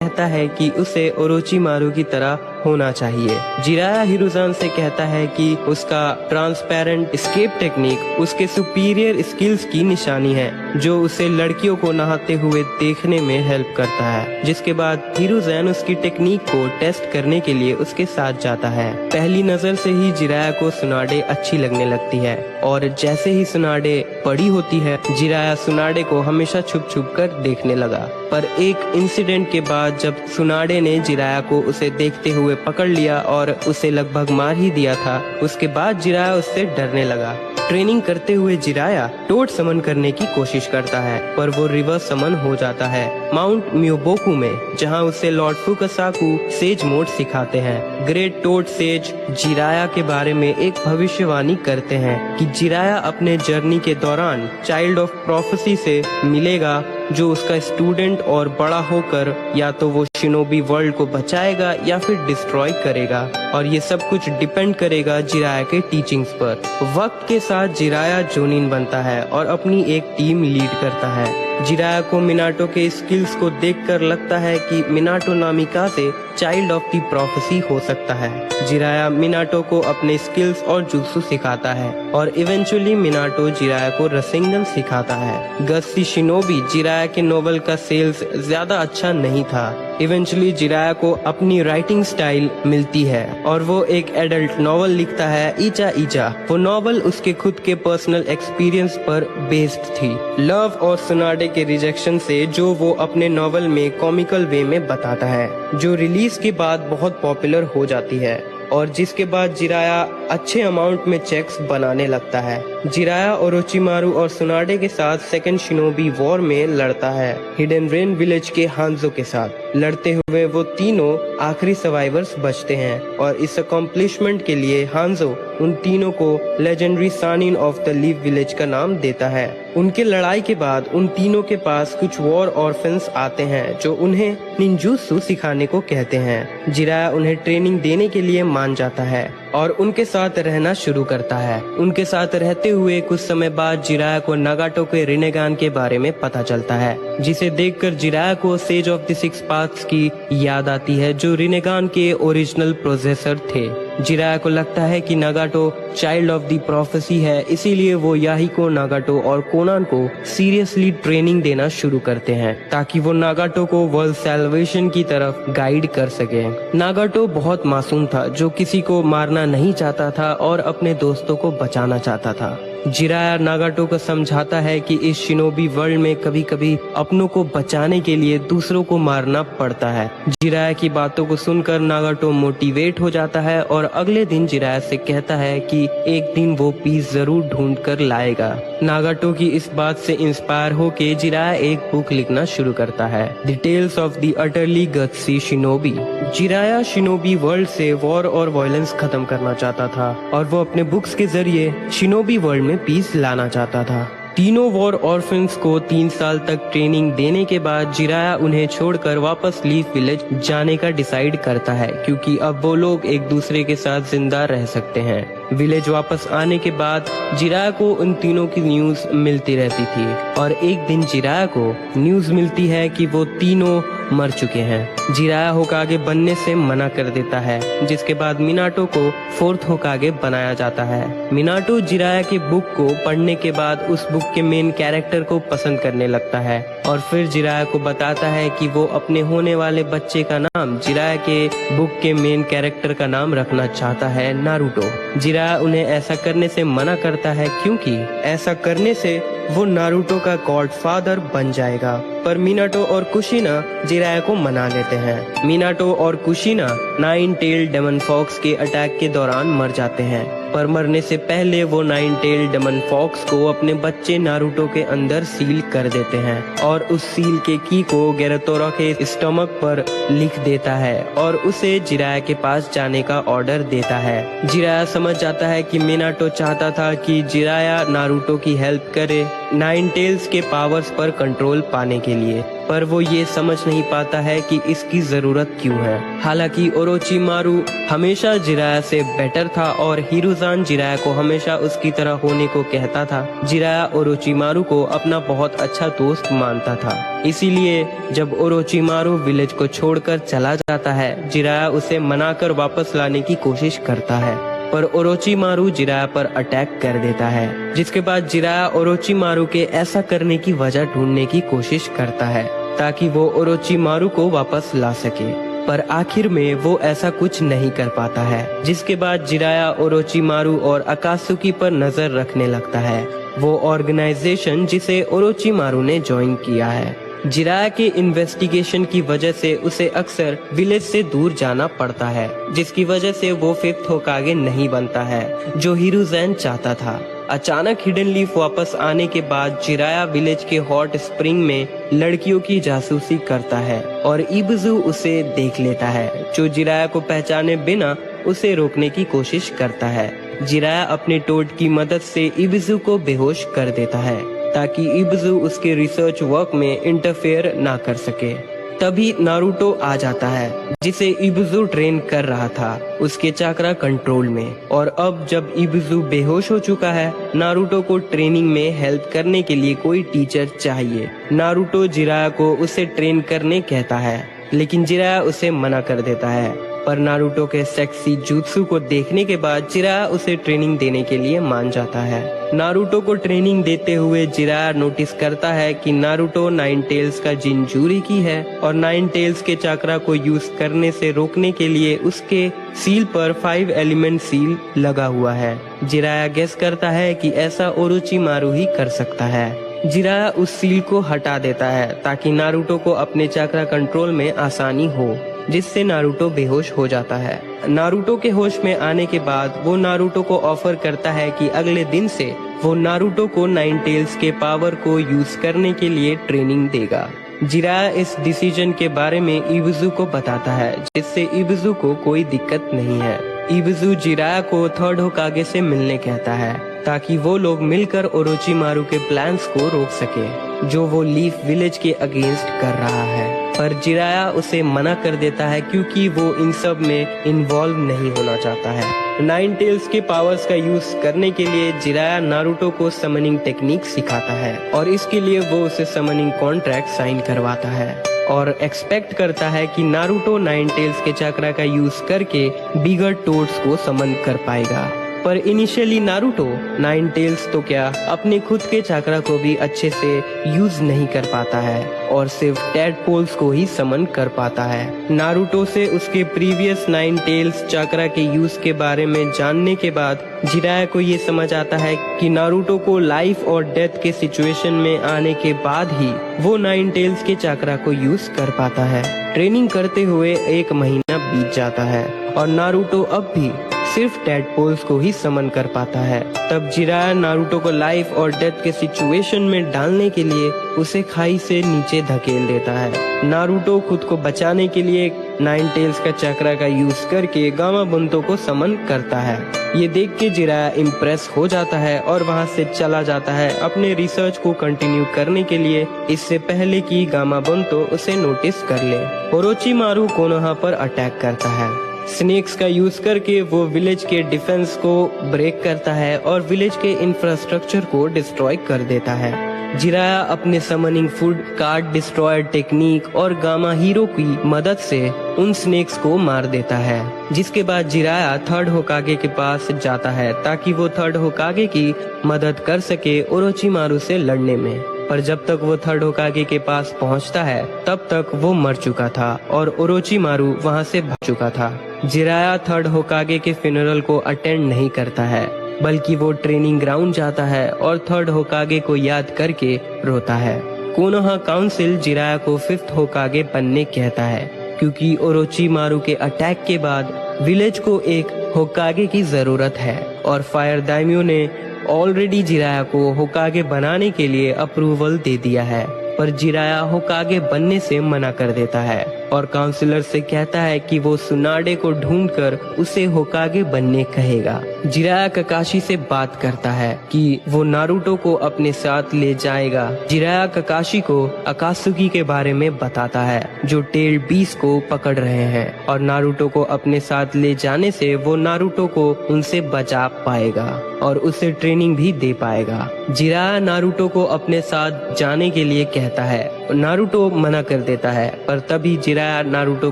कहता है कि उसे ओरोचिमारू की तरह होना चाहिए। जिराया हिरुज़ान से कहता है कि उसका ट्रांसपेरेंट एस्केप टेक्निक उसके सुपीरियर स्किल्स की निशानी है, जो उसे लड़कियों को नहाते हुए देखने में हेल्प करता है। जिसके बाद हिरुज़ान उसकी टेक्निक को टेस्ट करने के लिए उसके साथ जाता है। पहली नजर से ही जिराया को सुनाडे अच्छी लगने लगती है और जैसे ही सुनाडे बड़ी होती है, जिराया सुनाडे को हमेशा छुप छुप कर देखने लगा। पर एक इंसिडेंट के बाद जब सुनाडे ने जिराया को उसे देखते हुए पकड़ लिया और उसे लगभग मार ही दिया था, उसके बाद जिराया उससे डरने लगा। ट्रेनिंग करते हुए जिराया टोड समन करने की कोशिश करता है, पर वो रिवर्स समन हो जाता है माउंट म्योबोकू में, जहां उसे लॉर्ड फुकासाकु सेज मोड सिखाते हैं। ग्रेट टोड सेज जिराया के बारे में एक भविष्यवाणी करते हैं कि जिराया अपने जर्नी के दौरान चाइल्ड ऑफ प्रोफेसी से मिलेगा, जो उसका स्टूडेंट और बड़ा होकर या तो वो शिनोबी वर्ल्ड को बचाएगा या फिर डिस्ट्रॉय करेगा, और ये सब कुछ डिपेंड करेगा जिराया के टीचिंग्स पर। वक्त के साथ जिराया जोनिन बनता है और अपनी एक टीम लीड करता है। जिराया को मिनाटो के स्किल्स को देखकर लगता है कि मिनाटो नामिका से चाइल्ड ऑफ द प्रोफेसी हो सकता है। जिराया मिनाटो को अपने स्किल्स और जुत्सु सिखाता है और इवेंचुअली मिनाटो जिराया को रसेंगन सिखाता है। गत्सी शिनोबी जिराया के नोवेल का सेल्स ज्यादा अच्छा नहीं था। इवेंचुअली जिराया को अपनी राइटिंग स्टाइल मिलती है और वो एक एडल्ट नॉवल लिखता है, इचा इचा। वो नॉवल उसके खुद के पर्सनल एक्सपीरियंस पर बेस्ड थी, लव और सुनाडे के रिजेक्शन से, जो वो अपने नॉवल में कॉमिकल वे में बताता है, जो रिलीज के बाद बहुत पॉपुलर हो जाती है और जिसके बाद जिराया अच्छे अमाउंट में चेक्स बनाने लगता है। जिराया ओरोचिमारू और सुनाडे के साथ सेकंड शिनोबी वॉर में लड़ता है, हिडन रेन विलेज के हांजो के साथ। लड़ते हुए वो तीनों आखिरी सर्वाइवर्स बचते हैं और इस अकॉम्प्लिशमेंट के लिए हांजो उन तीनों को legendary Sannin of the leaf village का नाम देता है। उनके लड़ाई के बाद उन तीनों के पास कुछ वॉर ऑर्फन्स आते हैं जो उन्हें निंजुत्सु सिखाने को कहते हैं। जिराया उन्हें ट्रेनिंग देने के लिए मान जाता है और उनके साथ रहना शुरू करता है। उनके साथ रहते हुए कुछ समय बाद जिराया को नागाटो के रिनेगान के बारे में पता चलता है, जिसे देखकर जिराया को sage of the six paths की याद आती है, जो रिनेगान के ओरिजिनल प्रोसेसर थे। जिराया को लगता है कि नागाटो चाइल्ड ऑफ द प्रोफेसी है, इसीलिए वो याहिको, नागाटो और कोनान को सीरियसली ट्रेनिंग देना शुरू करते हैं ताकि वो नागाटो को वर्ल्ड सैल्वेशन की तरफ गाइड कर सके। नागाटो बहुत मासूम था, जो किसी को मारना नहीं चाहता था और अपने दोस्तों को बचाना चाहता था। जिराया नागाटो को समझाता है कि इस शिनोबी वर्ल्ड में कभी कभी अपनों को बचाने के लिए दूसरों को मारना पड़ता है। जिराया की बातों को सुनकर नागाटो मोटिवेट हो जाता है और अगले दिन जिराया से कहता है कि एक दिन वो पीस जरूर ढूंढ कर लाएगा। नागाटो की इस बात से इंस्पायर होके जिराया एक बुक लिखना शुरू करता है, the tales of the utterly gutsy shinobi. Jiraiya shinobi world से वॉर और वायलेंस खत्म करना चाहता था और वो अपने बुक्स के जरिए शिनोबी वर्ल्ड में पीस लाना चाहता था। तीनों वॉर ऑर्फन्स को 3 साल तक ट्रेनिंग देने के बाद जिराया उन्हें छोड़कर वापस लीफ विलेज जाने का डिसाइड करता है, क्योंकि अब वो लोग एक दूसरे के साथ जिंदा रह सकते हैं। विलेज वापस आने के बाद जिराया को उन तीनों की न्यूज मिलती रहती थी और एक दिन जिराया को न्यूज मिलती है कि वो तीनों मर चुके हैं। जिराया होकागे बनने से मना कर देता है, जिसके बाद मिनाटो को 4th होकागे बनाया जाता है। मिनाटो जिराया के बुक को पढ़ने के बाद उस बुक के मेन कैरेक्टर को पसंद करने लगता है और फिर जिराया को बताता है कि वो अपने होने वाले बच्चे का नाम जिराया के बुक के मेन कैरेक्टर का नाम रखना चाहता है, नारुतो। जिराया उन्हें ऐसा करने से मना करता है क्योंकि ऐसा करने से वो नारुतो का गॉडफादर बन जाएगा, पर मिनाटो और कुशिना जिराया को मना लेते हैं। मिनाटो और कुशिना 9 टेल्ड डेमन फॉक्स के अटैक के दौरान मर जाते हैं, पर मरने से पहले वो 9 टेल्ड डेमन फॉक्स को अपने बच्चे नारुतो के अंदर सील कर देते हैं और उस सील के की को गेरातोरा के स्टमक पर लिख देता है और उसे जिराया के पास जाने का ऑर्डर देता है। जिराया समझ जाता है कि मिनाटो चाहता था कि जिराया नारुतो की हेल्प करे, नाइन टेल्स के पावर्स पर कंट्रोल पाने के लिए, पर वो ये समझ नहीं पाता है कि इसकी जरूरत क्यों है। हालांकि ओरोचिमारू हमेशा जिराया से बेटर था और हिरुज़ान जिराया को हमेशा उसकी तरह होने को कहता था। जिराया ओरोचिमारू को अपना बहुत अच्छा दोस्त मानता था, इसीलिए जब ओरोचिमारू विलेज को छोड़कर चला जाता है, जिराया उसे मनाकर वापस लाने की कोशिश करता है, पर ओरोचिमारू जिराया पर अटैक कर देता है। जिसके बाद जिराया ओरोचिमारू के ऐसा करने की वजह ढूंढने की कोशिश करता है ताकि वो ओरोचिमारू को वापस ला सके, पर आखिर में वो ऐसा कुछ नहीं कर पाता है। जिसके बाद जिराया ओरोचिमारू और अकात्सुकी पर नजर रखने लगता है, वो ऑर्गेनाइजेशन जिसे ओरोचिमारू ने ज्वाइन किया है। जिराया के इन्वेस्टिगेशन की वजह से उसे अक्सर विलेज से दूर जाना पड़ता है, जिसकी वजह से वो फिफ्थ होकागे नहीं बनता है जो हिरुज़ेन चाहता था। अचानक हिडन लीफ वापस आने के बाद जिराया विलेज के हॉट स्प्रिंग में लड़कियों की जासूसी करता है और इबुजू उसे देख लेता है, जो जिराया को पहचाने बिना उसे रोकने की कोशिश करता है। जिराया अपने टोड की मदद से इबुजू को बेहोश कर देता है ताकि इबुजू उसके रिसर्च वर्क में इंटरफेयर ना कर सके। तभी नारुतो आ जाता है, जिसे इबुजू ट्रेन कर रहा था उसके चाक्रा कंट्रोल में, और अब जब इबुजू बेहोश हो चुका है, नारुतो को ट्रेनिंग में हेल्प करने के लिए कोई टीचर चाहिए। नारुतो जिराया को उसे ट्रेन करने कहता है, लेकिन जिराया उसे मना कर देता है, पर नारुतो के सेक्सी jutsu को देखने के बाद जिराया उसे ट्रेनिंग देने के लिए मान जाता है। नारुतो को ट्रेनिंग देते हुए जिराया नोटिस करता है कि नारुतो नाइन टेल्स का जिंजूरिकी है और नाइन टेल्स के चाक्रा को यूज करने से रोकने के लिए उसके सील पर 5 एलिमेंट सील लगा हुआ है। जिराया गेस करता है कि ऐसा ओरोचिमारू ही कर सकता है। जिराया उस सील को हटा देता है ताकि नारुतो को अपने चाक्रा कंट्रोल में आसानी हो, जिससे नारुतो बेहोश हो जाता है। नारुतो के होश में आने के बाद वो नारुतो को ऑफर करता है कि अगले दिन से वो नारुतो को नाइन टेल्स के पावर को यूज करने के लिए ट्रेनिंग देगा। जिराया इस डिसीजन के बारे में इबुजू को बताता है, जिससे इबुजू को कोई दिक्कत नहीं है। इबुजू जिराया को थर्ड होकागे से मिलने कहता है ताकि वो लोग मिलकर ओरोचिमारू के प्लान्स को रोक सके, जो वो लीफ विलेज के अगेंस्ट कर रहा है। पर जिराया उसे मना कर देता है क्योंकि वो इन सब में इन्वॉल्व नहीं होना चाहता है। नाइन टेल्स के पावर्स का यूज करने के लिए जिराया नारुतो को समनिंग टेक्निक सिखाता है और इसके लिए वो उसे समनिंग कॉन्ट्रैक्ट साइन करवाता है और एक्सपेक्ट करता है कि नारुतो नाइन टेल्स के चक्रा का यूज करके बिगर टोड्स को समन कर पाएगा। पर इनिशियली नारुतो नाइन टेल्स तो क्या अपने खुद के चक्रा को भी अच्छे से यूज नहीं कर पाता है और सिर्फ टैडपोल्स को ही समन कर पाता है। नारुतो से उसके प्रीवियस नाइन टेल्स चक्रा के यूज के बारे में जानने के बाद जिराया को ये समझ आता है कि नारुतो को लाइफ और डेथ के सिचुएशन में आने के बाद ही वो नाइन टेल्स के चक्रा को यूज कर पाता है। ट्रेनिंग करते हुए 1 महीना बीत जाता है और नारुतो अब भी सिर्फ टैडपोल्स को ही समन कर पाता है। तब जिराया नारुतो को लाइफ और डेथ के सिचुएशन में डालने के लिए उसे खाई से नीचे धकेल देता है। नारुतो खुद को बचाने के लिए नाइन टेल्स का चक्रा का यूज करके गामा बुंतो को समन करता है। ये देख के जिराया इम्प्रेस हो जाता है और वहाँ से चला जाता है अपने रिसर्च को कंटिन्यू करने के लिए, इससे पहले कि गामा बुंतो उसे नोटिस कर ले। ओरोचिमारू कोनोहा पर अटैक करता है। स्नेक्स का यूज करके वो विलेज के डिफेंस को ब्रेक करता है और विलेज के इंफ्रास्ट्रक्चर को डिस्ट्रॉय कर देता है। जिराया अपने summoning food card destroyer technique और गामा हीरो की मदद से उन स्नेक्स को मार देता है। जिसके बाद जिराया थर्ड होकागे के पास जाता है ताकि वो थर्ड होकागे की मदद कर सके ओरोचिमारू से लड़ने में। पर जब तक वो थर्ड होकागे के पास पहुंचता है तब तक वो मर चुका था और ओरोचिमारू वहां से भाग चुका था। जिराया थर्ड होकागे के फ्यूनरल को अटेंड नहीं करता है, बल्कि वो ट्रेनिंग ग्राउंड जाता है और थर्ड होकागे को याद करके रोता है। कोनोहा काउंसिल जिराया को फिफ्थ होकागे बनने कहता है क्योंकि ओरोचिमारू के अटैक के बाद विलेज को एक होकागे की जरूरत है और फायर दाइम्यो ने ऑलरेडी जिराया को होकागे बनाने के लिए अप्रूवल दे दिया है। पर जिराया होकागे बनने से मना कर देता है और काउंसलर से कहता है कि वो सुनाडे को ढूंढकर उसे होकागे बनने कहेगा। जिराया ककाशी से बात करता है कि वो नारुतो को अपने साथ ले जाएगा। जिराया ककाशी को अकात्सुकी के बारे में बताता है जो टेल बीस को पकड़ रहे हैं और नारुतो को अपने साथ ले जाने से वो नारुतो को उनसे बचा पाएगा और उसे ट्रेनिंग भी दे पाएगा। जिराया नारुतो को अपने साथ जाने के लिए कहता है। नारुतो मना कर देता है, पर तभी जिराया नारुतो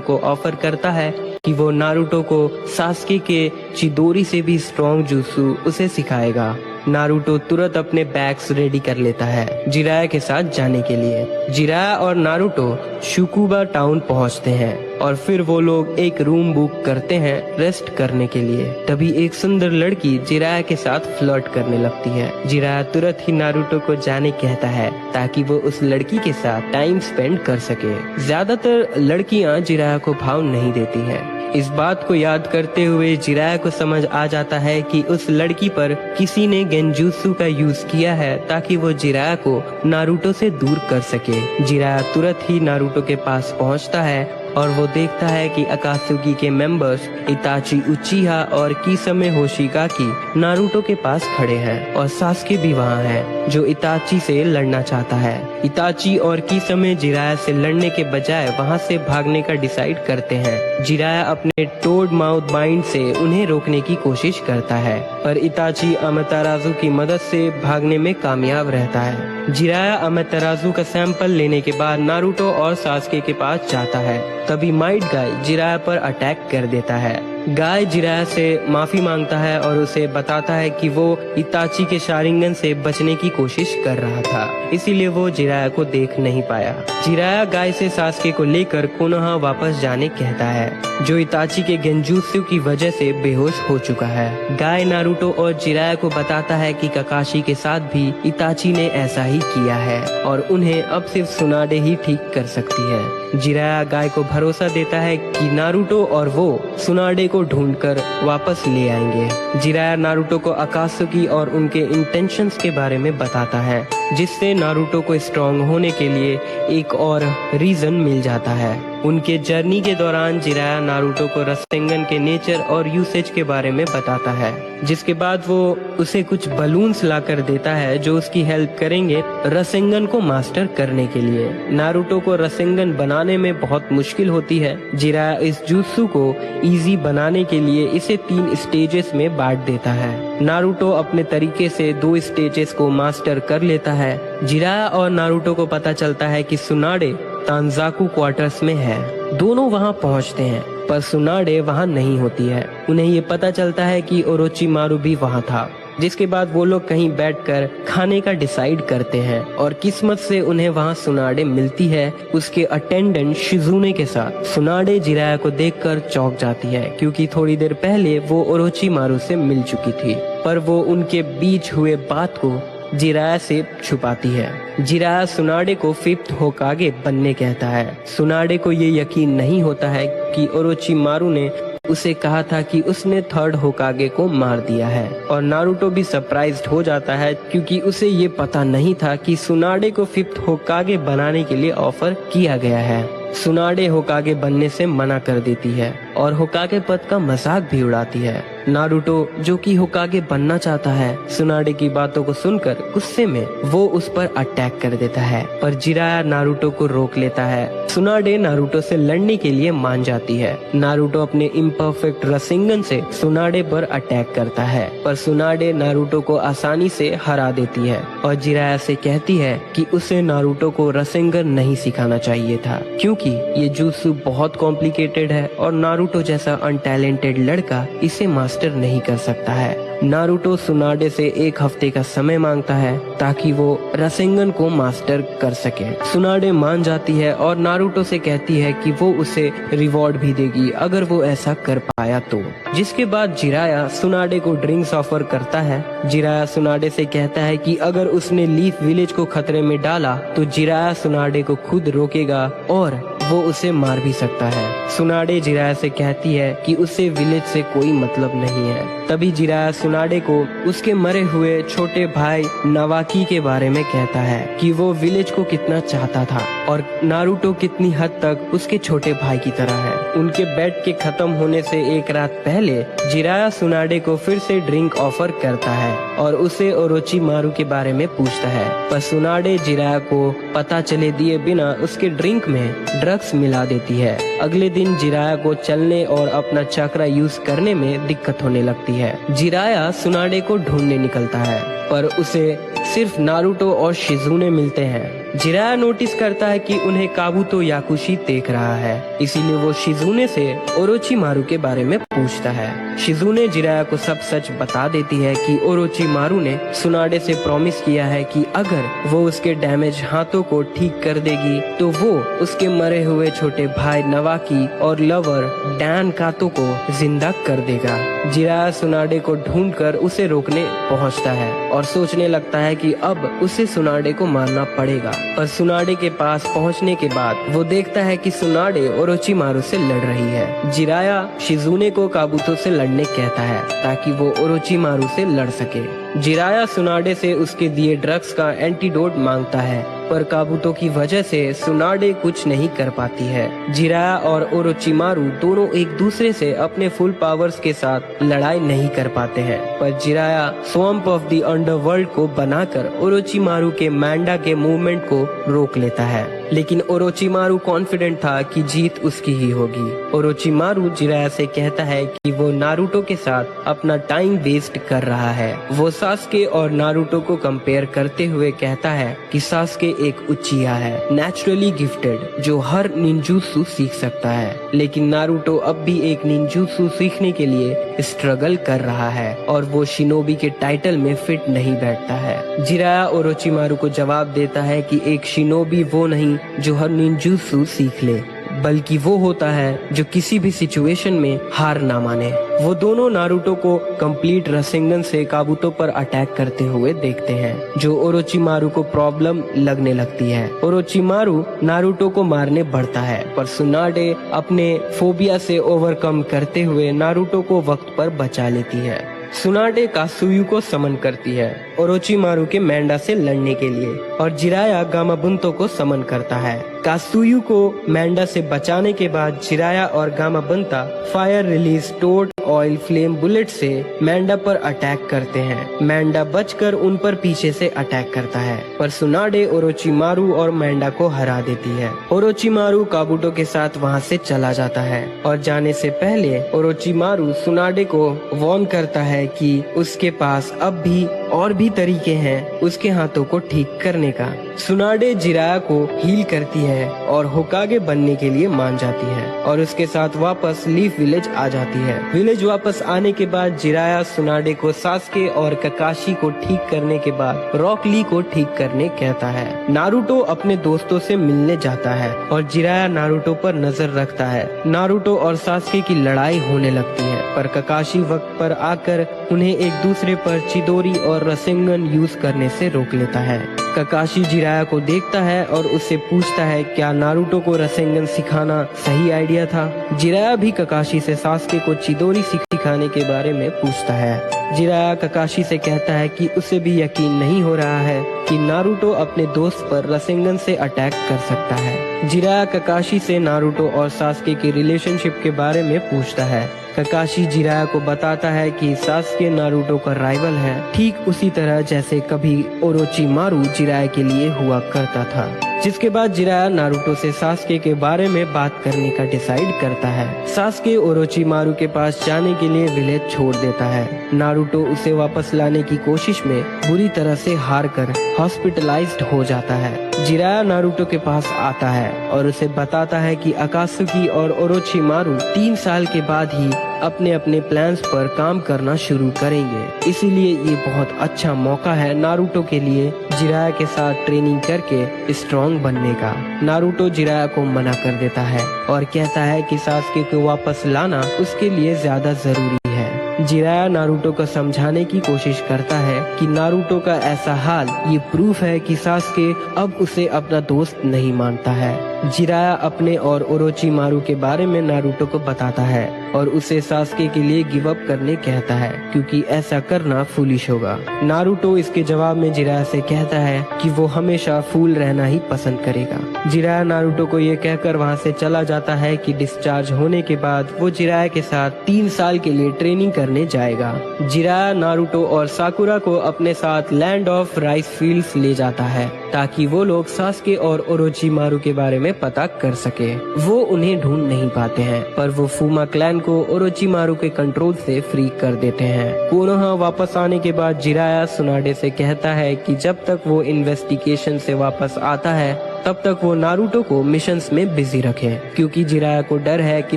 को ऑफर करता है कि वो नारुतो को सास्के के चिदोरी से भी स्ट्रॉन्ग जुत्सु उसे सिखाएगा। नारुतो तुरंत अपने बैग्स रेडी कर लेता है जिराया के साथ जाने के लिए। जिराया और नारुतो शुकुबा टाउन पहुंचते हैं और फिर वो लोग एक रूम बुक करते हैं रेस्ट करने के लिए। तभी एक सुंदर लड़की जिराया के साथ फ्लर्ट करने लगती है। जिराया तुरंत ही नारुतो को जाने कहता है ताकि वो उस लड़की के साथ टाइम स्पेंड कर सके। ज्यादातर लड़कियां जिराया को भाव नहीं देती हैं। इस बात को याद करते हुए जिराया को समझ आ जाता है कि उस लड़की पर किसी ने गेंजुत्सु का यूज किया है ताकि वो जिराया को नारुतो से दूर कर सके। जिराया तुरंत ही नारुतो के पास पहुंचता है और वो देखता है कि अकात्सुकी के मेंबर्स इताची उचिहा और किसमे होशिगाकी नारुतो के पास खड़े हैं और सास्के भी वहाँ है जो इताची से लड़ना चाहता है। इताची और किसमे जिराया से लड़ने के बजाय वहाँ से भागने का डिसाइड करते हैं। जिराया अपने टोड माउथ बाइंड से उन्हें रोकने की कोशिश करता है, पर इताची अमातेराजु की मदद से भागने में कामयाब रहता है। जिराया अमातेराजु का सैंपल लेने के बाद नारुतो और सास्के के पास जाता है। तभी माइट गाय जिराया पर अटैक कर देता है। गाय जिराया से माफी मांगता है और उसे बताता है कि वो इताची के शारिंगन से बचने की कोशिश कर रहा था, इसीलिए वो जिराया को देख नहीं पाया। जिराया गाय से सास्के को लेकर कोनोहा वापस जाने कहता है जो इताची के गेंजुत्सु की वजह से बेहोश हो चुका है। गाय नारुतो और जिराया को बताता है कि ककाशी के साथ भी इताची ने ऐसा ही किया है और उन्हें अब सिर्फ सुनाडे ही ठीक कर सकती है। जिराया गाय को भरोसा देता है कि नारुतो और वो सुनाडे को ढूंढकर वापस ले आएंगे। जिराया नारुतो को अकात्सुकी और उनके इंटेंशंस के बारे में बताता है, जिससे नारुतो को स्ट्रॉन्ग होने के लिए एक और रीजन मिल जाता है। उनके जर्नी के दौरान जिराया नारुतो को रसेंगन के नेचर और यूसेज के बारे में बताता है, जिसके बाद वो उसे कुछ बलून्स लाकर देता है जो उसकी हेल्प करेंगे रसेंगन को मास्टर करने के लिए। नारुतो को रसेंगन बनाने में बहुत मुश्किल होती है। जिराया इस जुत्सु को इजी बनाने के लिए इसे 3 स्टेजेस में बांट देता है। नारुतो अपने तरीके से 2 स्टेजेस को मास्टर कर लेता है। जिराया और नारुतो को पता चलता है कि सुनाडे तांजाकू क्वार्टर्स में है। दोनों वहां पहुंचते हैं, पर सुनाडे वहां नहीं होती है। उन्हें ये पता चलता है कि ओरोचिमारू भी वहां था, जिसके बाद वो लोग कहीं बैठकर खाने का डिसाइड करते हैं और किस्मत से उन्हें वहां सुनाडे मिलती है उसके अटेंडेंट शिजुने के साथ। सुनाडे जिराया को देखकर चौंक जाती है क्योंकि थोड़ी देर पहले वो ओरोचिमारू से मिल चुकी थी, पर वो उनके बीच हुए बात को जिराया से छुपाती है। जिराया सुनाडे को 5th होकागे बनने कहता है। सुनाडे को ये यकीन नहीं होता है कि ओरोचिमारू ने उसे कहा था कि उसने 3rd होकागे को मार दिया है, और नारुतो भी सरप्राइज्ड हो जाता है क्योंकि उसे ये पता नहीं था कि सुनाडे को 5th होकागे बनाने के लिए ऑफर किया गया है। सुनाडे होकागे बनने से मना कर देती है और होकागे पद का मजाक भी उड़ाती है। नारुतो जो कि होकागे बनना चाहता है, सुनाडे की बातों को सुनकर गुस्से में वो उस पर अटैक कर देता है, पर जिराया नारुतो को रोक लेता है। सुनाडे नारुतो से लड़ने के लिए मान जाती है। नारुतो अपने इम्परफेक्ट रसेंगन से सुनाडे पर अटैक करता है, पर सुनाडे नारुतो को आसानी से हरा देती है और जिराया से कहती है कि उसे नारुतो को रसेंगन नहीं सिखाना चाहिए था क्योंकि ये जुत्सु बहुत कॉम्प्लिकेटेड है और नारुतो जैसा अनटैलेंटेड लड़का इसे मास्टर नहीं कर सकता है। नारुतो सुनाडे से 1 हफ्ते का समय मांगता है ताकि वो रसेंगन को मास्टर कर सके। सुनाडे मान जाती है और नारुतो से कहती है कि वो उसे रिवॉर्ड भी देगी अगर वो ऐसा कर पाया तो। जिसके बाद जिराया सुनाडे को ड्रिंक्स ऑफर करता है। जिराया सुनाडे से कहता है कि अगर उसने लीफ विलेज को खतरे में डाला तो जिराया सुनाडे को खुद रोकेगा और वो उसे मार भी सकता है। सुनाडे जिराया से कहती है कि उसे विलेज से कोई मतलब नहीं है। तभी जिराया सुनाडे को उसके मरे हुए छोटे भाई नवाकी के बारे में कहता है कि वो विलेज को कितना चाहता था और नारुतो कितनी हद तक उसके छोटे भाई की तरह है। उनके बेड के खत्म होने से एक रात पहले जिराया सुनाडे को फिर से ड्रिंक ऑफर करता है और उसे ओरोचिमारू के बारे में पूछता है, पर सुनाडे जिराया को पता चले दिए बिना उसके ड्रिंक में ड्रग्स मिला देती है। अगले दिन जिराया को चलने और अपना चक्रा यूज करने में दिक्कत होने लगती है। जिराया सुनाडे को ढूंढने निकलता है, पर उसे सिर्फ नारुतो और शिजुने मिलते हैं। जिराया नोटिस करता है कि उन्हें काबुतो याकुशी देख रहा है, इसीलिए वो शिजुने से ओरोचिमारू के बारे में पूछता है। शिजुने जिराया को सब सच बता देती है कि ओरोचिमारू ने सुनाडे से प्रॉमिस किया है कि अगर वो उसके डैमेज हाथों को ठीक कर देगी तो वो उसके मरे हुए छोटे भाई नवाकी और लवर डैन कातो को जिंदा कर देगा। जिराया सुनाडे को ढूंढकर उसे रोकने पहुंचता है और सोचने लगता है कि अब उसे सुनाडे को मारना पड़ेगा, पर सुनाडे के पास पहुंचने के बाद वो देखता है कि सुनाडे ओरोचिमारू से लड़ रही है। जिराया शिजुने को काबुतो से लड़ने कहता है ताकि वो ओरोचिमारू से लड़ सके। जिराया सुनाडे से उसके दिए ड्रग्स का एंटीडोट मांगता है, पर काबुतो की वजह से सुनाडे कुछ नहीं कर पाती है। जिराया और ओरोचिमारू दोनों एक दूसरे से अपने फुल पावर्स के साथ लड़ाई नहीं कर पाते हैं, पर Jiraiya swamp of the underworld को बनाकर ओरोचिमारू के मैंडा के मूवमेंट को रोक लेता है। लेकिन ओरोचिमारू कॉन्फिडेंट था कि जीत उसकी ही होगी। ओरोचिमारू जिराया से कहता है कि वो नारुतो के साथ अपना टाइम वेस्ट कर रहा है। वो सास्के और नारुतो को कंपेयर करते हुए कहता है कि सास्के एक उचिया है, नेचुरली गिफ्टेड, जो हर निंजुत्सु सीख सकता है, लेकिन नारुतो अब भी एक निंजुत्सु सीखने के लिए स्ट्रगल कर रहा है और वो शिनोबी के टाइटल में फिट नहीं बैठता है। जिराया ओरोचिमारू को जवाब देता है कि एक शिनोबी वो नहीं जो हर निंजुत्सु सीख ले, बल्कि वो होता है जो किसी भी सिचुएशन में हार ना माने। वो दोनों नारुतो को कंप्लीट रसेंगन से काबुतो पर अटैक करते हुए देखते हैं, जो ओरोचिमारू को प्रॉब्लम लगने लगती है। ओरोचिमारू नारुतो को मारने बढ़ता है, पर सुनाडे अपने फोबिया से ओवरकम करते हुए नारुतो को वक्त पर बचा लेती है। सुनाडे कात्सुयु को समन करती है ओरोचिमारू के मैंडा से लड़ने के लिए, और जिराया गामाबुंतो को समन करता है। कात्सुयु को मैंडा से बचाने के बाद जिराया और Gamabunta fire release toad oil flame bullet से मैंडा पर अटैक करते हैं। मैंडा बचकर उन पर पीछे से अटैक करता है, पर सुनाडे ओरोचिमारू और मैंडा को हरा देती है। ओरोचिमारू काबुतो के साथ वहां से चला जाता है और जाने से पहले ओरोचिमारू सुनाडे को वार्न करता है कि उसके पास अब भी और भी तरीके हैं उसके हाथों को ठीक करने का। सुनाडे जिराया को हील करती है और होकागे बनने के लिए मान जाती है और उसके साथ वापस लीफ विलेज आ जाती है। विलेज वापस आने के बाद जिराया सुनाडे को सास्के और ककाशी को ठीक करने के बाद रॉक ली को ठीक करने कहता है। नारुतो अपने दोस्तों से मिलने जाता है और जिराया नारुतो पर नजर रखता है। नारुतो और सास्के की लड़ाई होने लगती है, पर ककाशी वक्त पर आकर उन्हें एक दूसरे पर चिदोरी और रसेंगन यूज करने से रोक लेता है। ककाशी जिराया को देखता है और उससे पूछता है क्या नारुतो को रसेंगन सिखाना सही आइडिया था। जिराया भी ककाशी से सास्के को चिदोरी सिखाने के बारे में पूछता है। जिराया ककाशी से कहता है कि उसे भी यकीन नहीं हो रहा है कि नारुतो अपने दोस्त पर रसेंगन से अटैक कर सकता है। जिराया ककाशी से नारुतो और सास्के के रिलेशनशिप के बारे में पूछता है। ककाशी जिराया को बताता है कि सास्के नारुतो का राइवल है, ठीक उसी तरह जैसे कभी ओरोचिमारू जिराया के लिए हुआ करता था। जिसके बाद जिराया नारुतो से सास्के के बारे में बात करने का डिसाइड करता है। सास्के ओरोचिमारू के पास जाने के लिए विलेज छोड़ देता है। नारुतो उसे वापस लाने की कोशिश में बुरी तरह से हार कर हॉस्पिटलाइज्ड हो जाता है। जिराया नारुतो के पास आता है और उसे बताता है कि अकात्सुकी और ओरोचिमारू 3 साल के बाद ही अपने अपने प्लान्स पर काम करना शुरू करेंगे, इसीलिए ये बहुत अच्छा मौका है नारुतो के लिए जिराया के साथ ट्रेनिंग करके स्ट्रॉन्ग बनने का। नारुतो जिराया को मना कर देता है और कहता है कि सास्के को वापस लाना उसके लिए ज्यादा जरूरी है। जिराया नारुतो को समझाने की कोशिश करता है कि नारुतो का ऐसा हाल ये प्रूफ है कि सास्के अब उसे अपना दोस्त नहीं मानता है। जिराया अपने और ओरोचिमारू के बारे में नारुतो को बताता है और उसे सास्के के लिए गिव अप करने कहता है क्योंकि ऐसा करना फूलिश होगा। नारुतो इसके जवाब में जिराया से कहता है कि वो हमेशा फूल रहना ही पसंद करेगा। जिराया नारुतो को ये कहकर वहाँ से चला जाता है कि डिस्चार्ज होने के बाद वो जिराया के साथ 3 साल के लिए ट्रेनिंग करने जाएगा। जिराया नारुतो और साकुरा को अपने साथ लैंड ऑफ राइस फील्ड्स ले जाता है ताकि वो लोग सास्के और ओरोचिमारू के बारे में पता कर सके। वो उन्हें ढूंढ नहीं पाते हैं पर वो फूमा क्लैन को ओरोचिमारू के कंट्रोल से फ्री कर देते हैं। कोनोहा वापस आने के बाद जिराया सुनाडे से कहता है कि जब तक वो इन्वेस्टिगेशन से वापस आता है तब तक वो नारुतो को मिशंस में बिजी रखे क्योंकि जिराया को डर है कि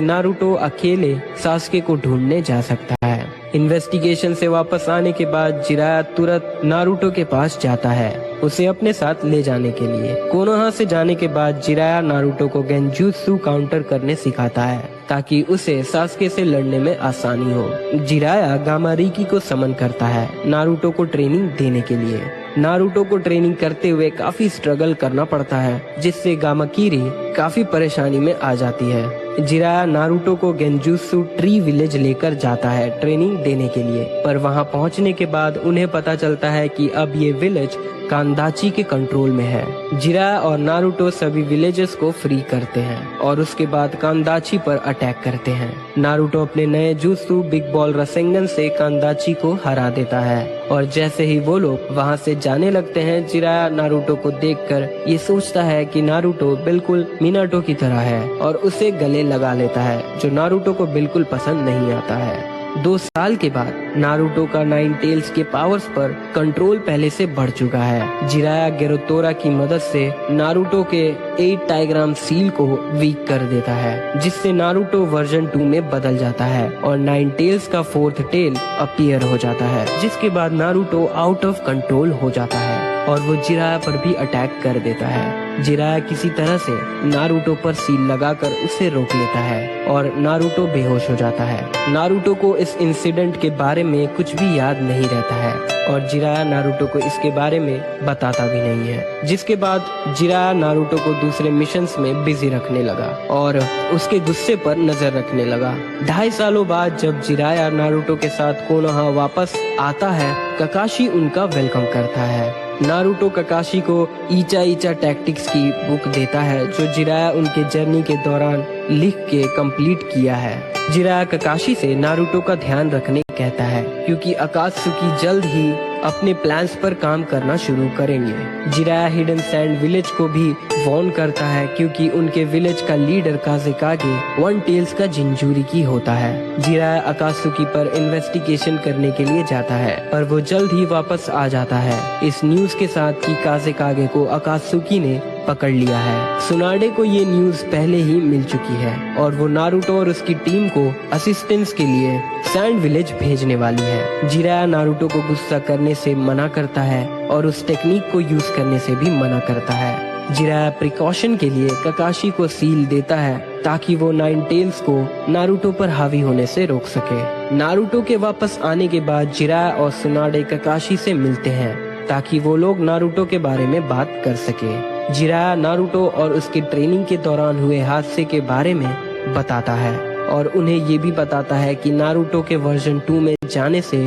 नारुतो अकेले सास्के को ढूंढने जा सकता है। इन्वेस्टिगेशन से वापस आने के बाद जिराया तुरंत नारुतो के पास जाता है उसे अपने साथ ले जाने के लिए। कोनोहा से जाने के बाद जिराया नारुतो को गेंजुत्सु काउंटर करने सिखाता है ताकि उसे सास्के से लड़ने में आसानी हो। जिराया गामारिकी को समन करता है नारुतो को ट्रेनिंग देने के लिए। नारुतो को ट्रेनिंग करते हुए काफी स्ट्रगल करना पड़ता है जिससे गामाकिरी काफी परेशानी में आ जाती है। जिराया नारुतो को गेंजुत्सु ट्री विलेज लेकर जाता है ट्रेनिंग देने के लिए पर वहां पहुंचने के बाद उन्हें पता चलता है कि अब ये विलेज कांदाची के कंट्रोल में है। जिराया और नारुतो सभी विलेजेस को फ्री करते हैं और उसके बाद कांदाची पर अटैक करते हैं। नारुतो अपने नए जुत्सु बिग बॉल रसेंगन से कांदाची को हरा देता है और जैसे ही वो लोग वहां से जाने लगते हैं जिराया नारुतो को देखकर ये सोचता है कि नारुतो बिल्कुल मिनाटो की तरह है और उसे गले लगा लेता है जो नारुतो को बिल्कुल पसंद नहीं आता है। 2 साल के बाद नारुतो का 9 टेल्स के पावर्स पर कंट्रोल पहले से बढ़ चुका है। जिराया गेरोतोरा की मदद से नारुतो के 8 टाइग्राम सील को वीक कर देता है जिससे नारुतो वर्जन 2 में बदल जाता है और 9 टेल्स का 4th टेल अपीयर हो जाता है जिसके बाद नारुतो आउट ऑफ कंट्रोल हो जाता है और वो जिराया पर भी अटैक कर देता है। जिराया किसी तरह से नारुतो पर सील लगाकर उसे रोक लेता है और नारुतो बेहोश हो जाता है। नारुतो को इस इंसिडेंट के बारे में कुछ भी याद नहीं रहता है और जिराया नारुतो को इसके बारे में बताता भी नहीं है जिसके बाद जिराया नारुतो को दूसरे मिशंस में बिजी रखने लगा और उसके गुस्से पर नजर रखने लगा। 2.5 सालों बाद जब जिराया नारुतो के साथ कोनोहा वापस आता है काकाशी उनका वेलकम करता है। नारुतो काकाशी को ईचा ईचा टैक्टिक्स की बुक देता है जो जिराया उनके जर्नी के दौरान लिख के कंप्लीट किया है। जिराया काकाशी से नारुतो का ध्यान रखने कहता है क्योंकि अकात्सुकी जल्द ही अपने प्लान्स पर काम करना शुरू करेंगे। जिराया हिडन सैंड विलेज को भी वार्न करता है क्योंकि उनके विलेज का लीडर काजेकागे 1 टेल्स का जिंजूरिकी होता है। जिराया अकात्सुकी पर इन्वेस्टिगेशन करने के लिए जाता है पर वो जल्द ही वापस आ जाता है इस न्यूज के साथ कि काजेकागे को अकात्सुकी ने पकड़ लिया है। सुनाडे को ये न्यूज पहले ही मिल चुकी है और वो नारुतो और उसकी टीम को असिस्टेंस के लिए सैंड विलेज भेजने वाली है। जिराया नारुतो को गुस्सा करने से मना करता है और उस टेक्निक को यूज करने से भी मना करता है। जिराया प्रिकॉशन के लिए काकाशी को सील देता है ताकि वो 9 टेल्स को नारुतो पर हावी होने से रोक सके। नारुतो के वापस आने के बाद जिराया और सुनाडे काकाशी से मिलते हैं ताकि वो लोग नारुतो के बारे में बात कर सके। जिराया नारुतो और उसकी ट्रेनिंग के दौरान हुए हादसे के बारे में बताता है और उन्हें ये भी बताता है कि नारुतो के वर्जन 2 में जाने से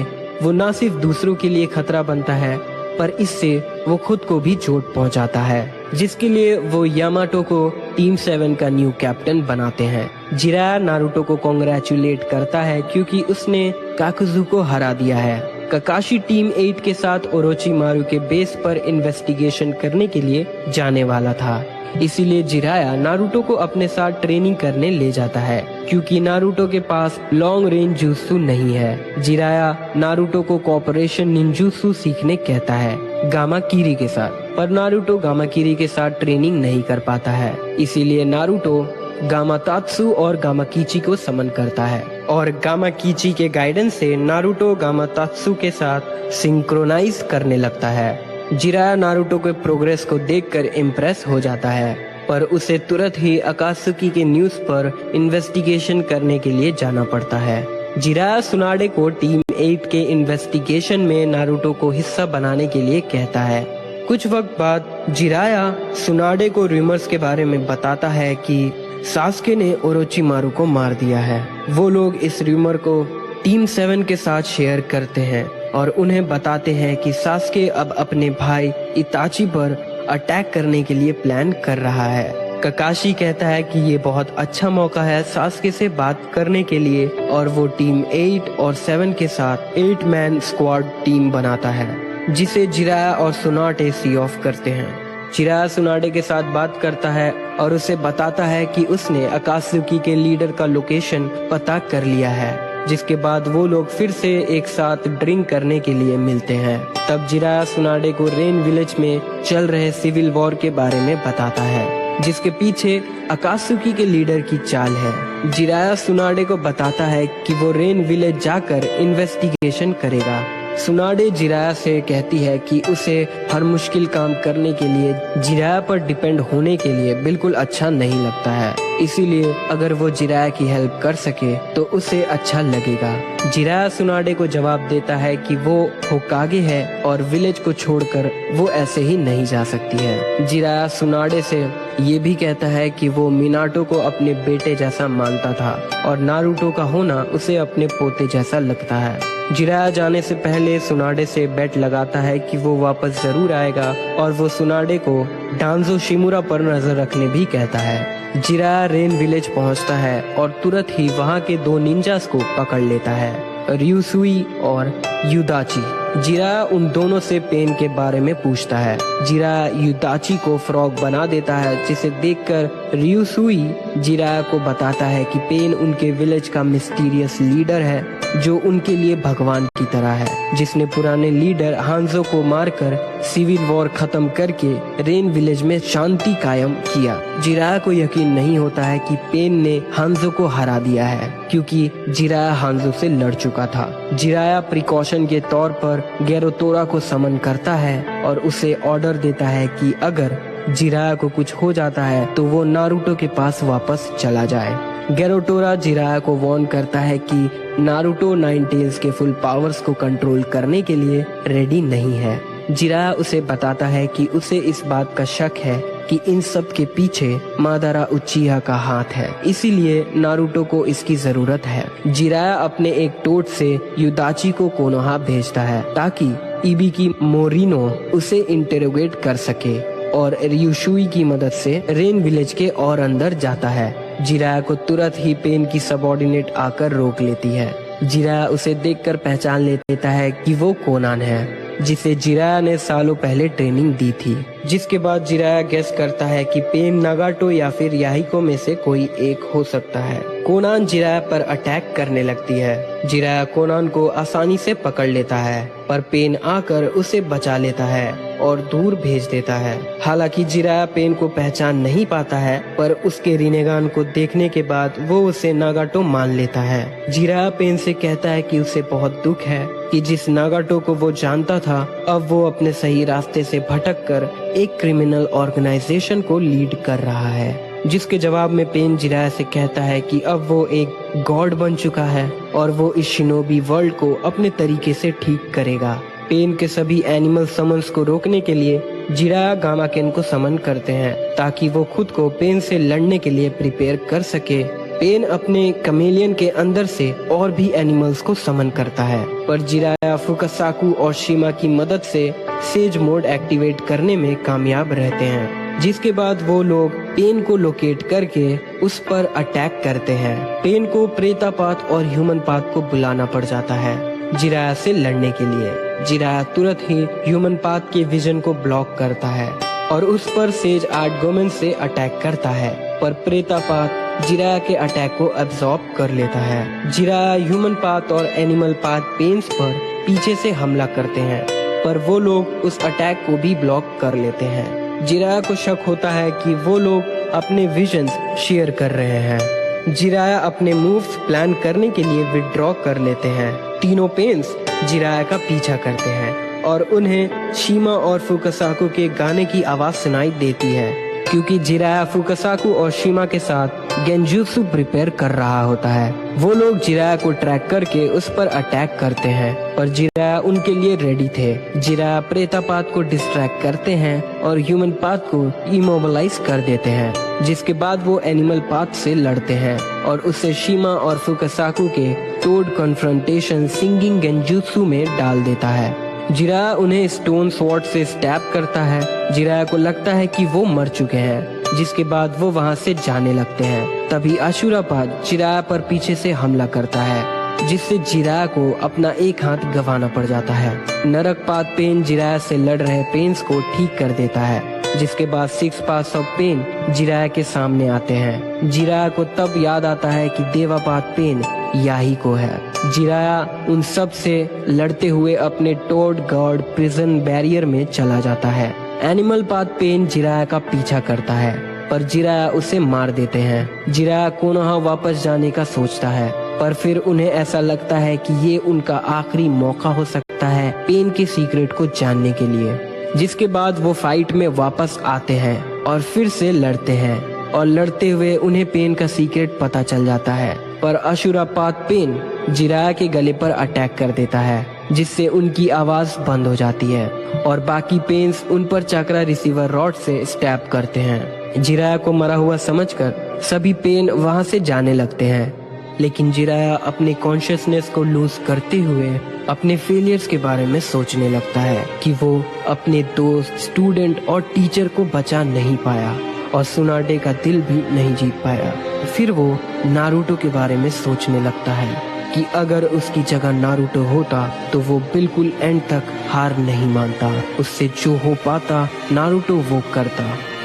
वो न सिर्फ दूसरों के लिए खतरा बनता है पर इससे वो खुद को भी चोट पहुंचाता है जिसके लिए वो यामाटो को टीम 7 का न्यू कैप्टन बनाते हैं। जिराया नारुतो को कांग्रेचुलेट करता है क्योंकि उसने काकुजू को हरा दिया है। काकाशी टीम 8 के साथ ओरोचिमारू के बेस पर इन्वेस्टिगेशन करने के लिए जाने वाला था इसीलिए जिराया नारुतो को अपने साथ ट्रेनिंग करने ले जाता है क्योंकि नारुतो के पास लॉन्ग रेंज जुत्सु नहीं है। जिराया नारुतो को कॉपरेशन निंजुत्सु सीखने कहता है गामाकिरी के साथ पर नारुतो गामाकिरी के साथ ट्रेनिंग नहीं कर पाता है इसीलिए नारुतो गामातात्सु और गामाकीची को समन करता है और गामाकीची के गाइडेंस से नारुतो गामातात्सु के साथ सिंक्रोनाइज करने लगता है। जिराया नारुतो के प्रोग्रेस को देखकर इम्प्रेस हो जाता है पर उसे तुरंत ही अकात्सुकी के न्यूज पर इन्वेस्टिगेशन करने के लिए जाना पड़ता है। जिराया सुनाडे को टीम 8 के इन्वेस्टिगेशन में नारुतो को हिस्सा बनाने के लिए कहता है कुछ वक्त बाद जिराया सुनाडे को रूमर्स के बारे में बताता है कि सास्के ने ओरोचिमारू को मार दिया है। वो लोग इस रूमर को टीम 7 के साथ शेयर करते हैं और उन्हें बताते हैं कि सास्के अब अपने भाई इताची पर अटैक करने के लिए प्लान कर रहा है। ककाशी कहता है कि ये बहुत अच्छा मौका है सास्के से बात करने के लिए और वो टीम 8 और 7 के साथ 8 मैन स्क्वाड टीम बनाता है, जिसे जिराया और सुनाडे सी ऑफ करते हैं। जिराया सुनाडे के साथ बात करता है और उसे बताता है कि उसने अकात्सुकी के लीडर का लोकेशन पता कर लिया है, जिसके बाद वो लोग फिर से एक साथ ड्रिंक करने के लिए मिलते हैं। तब जिराया सुनाडे को रेन विलेज में चल रहे सिविल वॉर के बारे में बताता है, जिसके पीछे अकात्सुकी के लीडर की चाल है। जिराया सुनाडे को बताता है कि वो रेन विलेज जाकर इन्वेस्टिगेशन करेगा। सुनाडे जिराया से कहती है कि उसे हर मुश्किल काम करने के लिए जिराया पर डिपेंड होने के लिए बिल्कुल अच्छा नहीं लगता है, इसीलिए अगर वो जिराया की हेल्प कर सके तो उसे अच्छा लगेगा। जिराया सुनाडे को जवाब देता है कि वो होकागे है और विलेज को छोड़कर वो ऐसे ही नहीं जा सकती है। जिराया सुनाडे से ये भी कहता है कि वो मिनाटो को अपने बेटे जैसा मानता था और नारुतो का होना उसे अपने पोते जैसा लगता है। जिराया जाने से पहले सुनाडे से बेट लगाता है कि वो वापस जरूर आएगा और वो सुनाडे को डांजो शिमुरा पर नजर रखने भी कहता है। जिराया रेन विलेज पहुंचता है और तुरंत ही वहां के 2 निंजास को पकड़ लेता है, ryusui और युदाची। जिराया उन दोनों से पेन के बारे में पूछता है। जिराया युदाची को फ्रॉग बना देता है, जिसे देखकर ryusui जिराया को बताता है कि पेन उनके विलेज का मिस्टीरियस लीडर है जो उनके लिए भगवान की तरह है, जिसने पुराने लीडर हांजो को मारकर सिविल वॉर खत्म करके रेन विलेज में शांति कायम किया। जिराया को यकीन नहीं होता है कि पेन ने हांजो को हरा दिया है, क्योंकि जिराया हांजो से लड़ चुका था। जिराया प्रिकॉशन के तौर पर गेरोतोरा को समन करता है और उसे ऑर्डर देता है कि अगर जिराया को कुछ हो जाता है तो वो नारुतो के पास वापस चला जाए। गेरोतोरा जिराया को वार्न करता है कि नारुतो 9 टेल्स के फुल पावर्स को कंट्रोल करने के लिए रेडी नहीं है। जिराया उसे बताता है कि उसे इस बात का शक है कि इन सब के पीछे मादारा उचिहा का हाथ है, इसीलिए नारुतो को इसकी जरूरत है। जिराया अपने एक टोट से युदाची को कोनोहा भेजता है ताकि इबिकी मोरिनो उसे इंटेरोगेट कर सके और ryusui की मदद से रेन विलेज के और अंदर जाता है। जिराया को तुरंत ही पेन की सबऑर्डिनेट आकर रोक लेती है। जिराया उसे देखकर पहचान लेता है कि वो कोनान है, जिसे जिराया ने सालों पहले ट्रेनिंग दी थी। जिसके बाद जिराया गेस करता है कि पेन नागाटो या फिर याहिको में से कोई एक हो सकता है। कोनान जिराया पर अटैक करने लगती है। जिराया कोनान को आसानी से पकड़ लेता है, पर पेन आकर उसे बचा लेता है और दूर भेज देता है। हालांकि जिराया पेन को पहचान नहीं पाता है, पर उसके रिनेगान को देखने के बाद वो उसे नागाटो मान लेता है। जिराया पेन से कहता है कि उसे बहुत दुख है कि जिस नागाटो को वो जानता था अब वो अपने सही रास्ते से भटककर एक क्रिमिनल ऑर्गेनाइजेशन को लीड कर रहा है। जिसके जवाब में पेन जिराया से कहता है कि अब वो एक गॉड बन चुका है और वो इस शिनोबी वर्ल्ड को अपने तरीके से ठीक करेगा। पेन के सभी एनिमल समन्स को रोकने के लिए जिराया गामाकेन को समन करते हैं ताकि वो खुद को पेन से लड़ने के लिए प्रिपेयर कर सके। पेन अपने कमेलियन के अंदर से और भी एनिमल्स को समन करता है, पर जिराया फुकासाकु और शिमा की मदद से सेज मोड एक्टिवेट करने में कामयाब रहते हैं। जिसके बाद वो लोग पेन को लोकेट करके उस पर अटैक करते हैं। पेन को प्रेतापात और ह्यूमन पाथ को बुलाना पड़ जाता है जिराया से लड़ने के लिए। जिराया तुरंत ही ह्यूमन पाथ के विजन को ब्लॉक करता है और उस पर सेज आर्ट गोमेन से अटैक करता है, पर प्रेतापात जिराया के अटैक को अब्सॉर्ब कर लेता है। जिराया ह्यूमन पाथ और एनिमल पाथ पेन्स पर पीछे से हमला करते हैं, पर वो लोग उस अटैक को भी ब्लॉक कर लेते हैं। जिराया को शक होता है कि वो लोग अपने विजन्स शेयर कर रहे हैं। जिराया अपने मूव्स प्लान करने के लिए विड्रॉ कर लेते हैं। तीनों पेन्स जिराया का पीछा करते हैं और उन्हें शिमा और फुकासाकु के गाने की आवाज सुनाई देती है, क्योंकि जिराया फुकासाकु और शिमा के साथ गेंजुत्सु प्रिपेयर कर रहा होता है। वो लोग जिराया को ट्रैक करके उस पर अटैक करते हैं और जिराया उनके लिए रेडी थे। जिराया प्रेतापात को डिस्ट्रैक्ट करते हैं और ह्यूमन पाथ को इमोबलाइज कर देते हैं, जिसके बाद वो एनिमल पाथ से लड़ते हैं और उससे शिमा और फुकासाकु के टोड कॉन्फ्रंटेशन सिंगिंग गेंजुत्सु में डाल देता है। जिराया उन्हें स्टोन स्वॉर्ड से स्टैब करता है। जिराया को लगता है कि वो मर चुके हैं, जिसके बाद वो वहाँ से जाने लगते हैं। तभी अशुरापाद जिराया पर पीछे से हमला करता है, जिससे जिराया को अपना एक हाथ गंवाना पड़ जाता है। नरकपात पेन जिराया से लड़ रहे पेन्स को ठीक कर देता है, जिसके बाद 6 पास ऑफ पेन जिराया के सामने आते हैं। जिराया को तब याद आता है कि देवापात पेन याही को है। जिराया उन सब से लड़ते हुए अपने टोड गॉड प्रिजन बैरियर में चला जाता है। एनिमल पाथ पेन जिराया का पीछा करता है, पर जिराया उसे मार देते हैं। जिराया कोनोहा वापस जाने का सोचता है, पर फिर उन्हें ऐसा लगता है कि ये उनका आखिरी मौका हो सकता है पेन के सीक्रेट को जानने के लिए। जिसके बाद वो फाइट में वापस आते हैं और फिर से लड़ते हैं, और लड़ते हुए उन्हें पेन का सीक्रेट पता चल जाता है। पर अशुरापात पेन जिराया के गले पर अटैक कर देता है, जिससे उनकी आवाज बंद हो जाती है और बाकी पेन्स उन पर चक्रा रिसीवर रॉड से स्टैब करते हैं। जिराया को मरा हुआ समझकर सभी पेन वहां से जाने लगते हैं, लेकिन जिराया अपने कॉन्शियसनेस को लूज करते हुए अपने फेलियर्स के बारे में सोचने लगता है कि वो अपने दोस्त, स्टूडेंट और टीचर को बचा नहीं पाया और सुनाडे का दिल भी नहीं जीत पाया। फिर वो नारुतो के बारे में सोचने लगता है कि अगर उसकी जगह नारुतो होता तो वो बिल्कुल एंड तक हार नहीं मानता, उससे जो हो पाता नारुतो वो करता।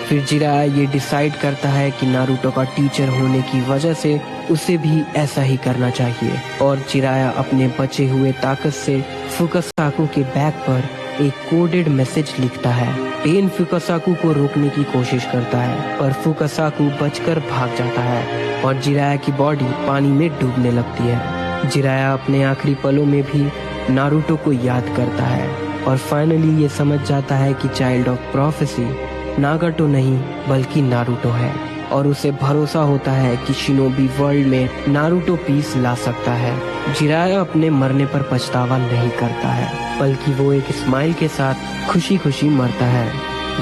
फिर जिराया ये डिसाइड करता है कि नारुतो का टीचर होने की वजह से उसे भी ऐसा ही करना चाहिए, और जिराया अपने बचे हुए ताकत से फुकासाकु के बैग पर एक कोडेड मैसेज लिखता है। पेन फुकासाकु को रोकने की कोशिश करता है, पर फुकासाकु बचकर भाग जाता है और जिराया की बॉडी पानी में डूबने लगती है। जिराया अपने आखिरी पलों में भी नारुतो को याद करता है और फाइनली ये समझ जाता है कि चाइल्ड ऑफ प्रोफेसी नागाटो नहीं बल्कि नारुतो है, और उसे भरोसा होता है कि शिनोबी वर्ल्ड में नारुतो पीस ला सकता है। जिराया अपने मरने पर पछतावा नहीं करता है, बल्कि वो एक स्माइल के साथ खुशी खुशी मरता है।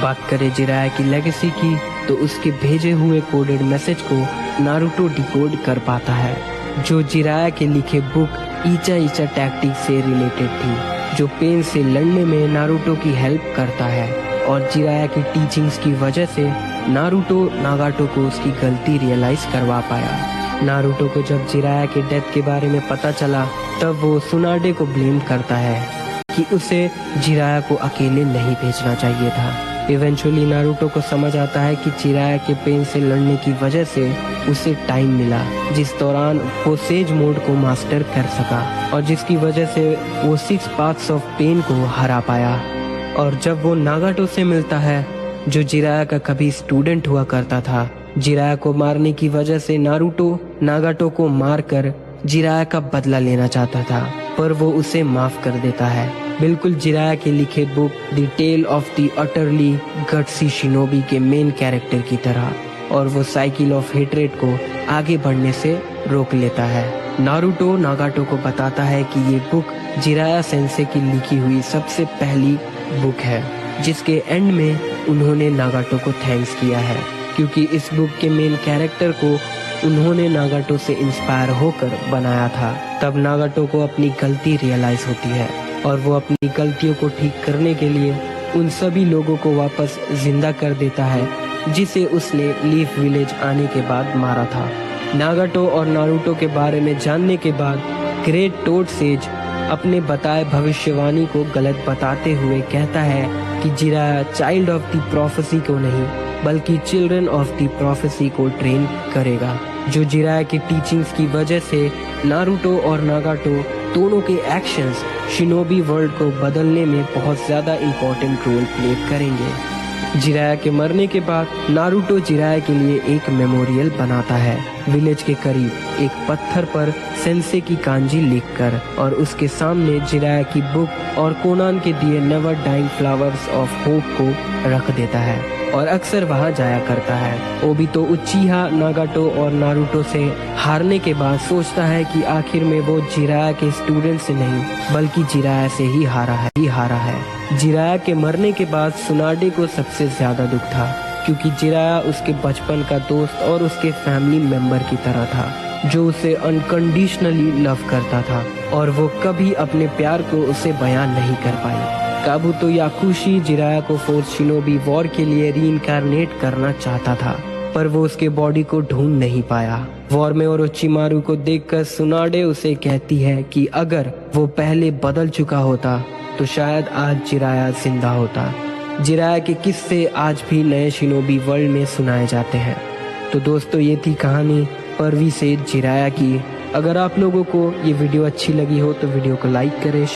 बात करें जिराया की लेगेसी की, तो उसके भेजे हुए कोडेड मैसेज को नारुतो डिकोड कर पाता है, जो जिराया के लिखे बुक ईचा ईचा टैक्टिक से रिलेटेड थी, जो पेन से लड़ने में नारुतो की हेल्प करता है। और जिराया की टीचिंग्स की वजह से नारुतो नागाटो को उसकी गलती रियलाइज करवा पाया। नारुतो को जब जिराया के डेथ के बारे में पता चला, तब वो सुनाडे को ब्लेम करता है कि उसे जिराया को अकेले नहीं भेजना चाहिए था। इवेंचुअली नारुतो को समझ आता है कि जिराया के पेन से लड़ने की वजह से उसे टाइम मिला, जिस दौरान वो सेज मोड को मास्टर कर सका, और जिसकी वजह से वो 6 पाथ्स ऑफ पेन को हरा पाया। और जब वो नागाटो से मिलता है, जो जिराया का कभी स्टूडेंट हुआ करता था, जिराया को मारने की वजह से नारुतो नागाटो को मारकर जिराया का बदला लेना चाहता था, पर वो उसे माफ कर देता है, बिल्कुल जिराया के लिखे book the tale of the utterly gutsy shinobi के मेन कैरेक्टर की तरह, और वो साइकिल ऑफ हेट्रेड को आगे बढ़ने से रोक लेता है। नारुतो नागाटो को बताता है कि ये बुक जिराया सेंसे की लिखी हुई सबसे पहली बुक है, जिसके एंड में उन्होंने नागाटो को थैंक्स किया है, क्योंकि इस बुक के मेन कैरेक्टर को उन्होंने नागाटो से इंस्पायर होकर बनाया था। तब नागाटो को अपनी गलती रियलाइज होती है और वो अपनी गलतियों को ठीक करने के लिए उन सभी लोगों को वापस जिंदा कर देता है, जिसे उसने लीफ विलेज आने के बाद मारा था। नागाटो और नारुतो के बारे में जानने के बाद ग्रेट टोड सेज अपने बताए भविष्यवाणी को गलत बताते हुए कहता है कि Jiraiya child of the prophecy को नहीं बल्कि चिल्ड्रन ऑफ द प्रोफेसी को ट्रेन करेगा, जो जिराया की टीचिंग्स की वजह से नारुतो और नागाटो दोनों के एक्शंस शिनोबी वर्ल्ड को बदलने में बहुत ज्यादा इम्पोर्टेंट रोल प्ले करेंगे। जिराया के मरने के बाद नारुतो जिराया के लिए एक मेमोरियल बनाता है विलेज के करीब एक पत्थर पर सेंसे की कांजी लिखकर, और उसके सामने जिराया की बुक और कोनान के दिए never dying flowers of hope को रख देता है। और अक्सर वहां जाया करता है। ओबितो उचिहा नागाटो और नारुतो से हारने के बाद सोचता है कि आखिर में वो जिराया के स्टूडेंट से नहीं बल्कि जिराया से ही हारा है। जिराया के मरने के बाद सुनाडे को सबसे ज्यादा दुख था, क्योंकि जिराया उसके बचपन का दोस्त और उसके फैमिली मेंबर की तरह था, जो उसे अनकंडीशनली लव करता था और वो कभी अपने प्यार को उसे बयान नहीं कर पाई। काबुतो याकुशी जिराया को फोर्स शिनोबी वॉर के लिए रीइंकार्नेट करना चाहता था, पर वो उसके बॉडी को ढूंढ नहीं पाया। वॉर में ओरोचिमारू को देखकर सुनाडे उसे कहती है कि अगर वो पहले बदल चुका होता तो शायद आज जिराया जिंदा होता। जिराया के किस्से आज भी नए शिनोबी वर्ल्ड में सुनाए जाते हैं। तो दोस्तों, ये थी कहानी परवी से जिराया की। अगर आप लोगों को ये वीडियो अच्छी लगी हो तो वीडियो को लाइक करें।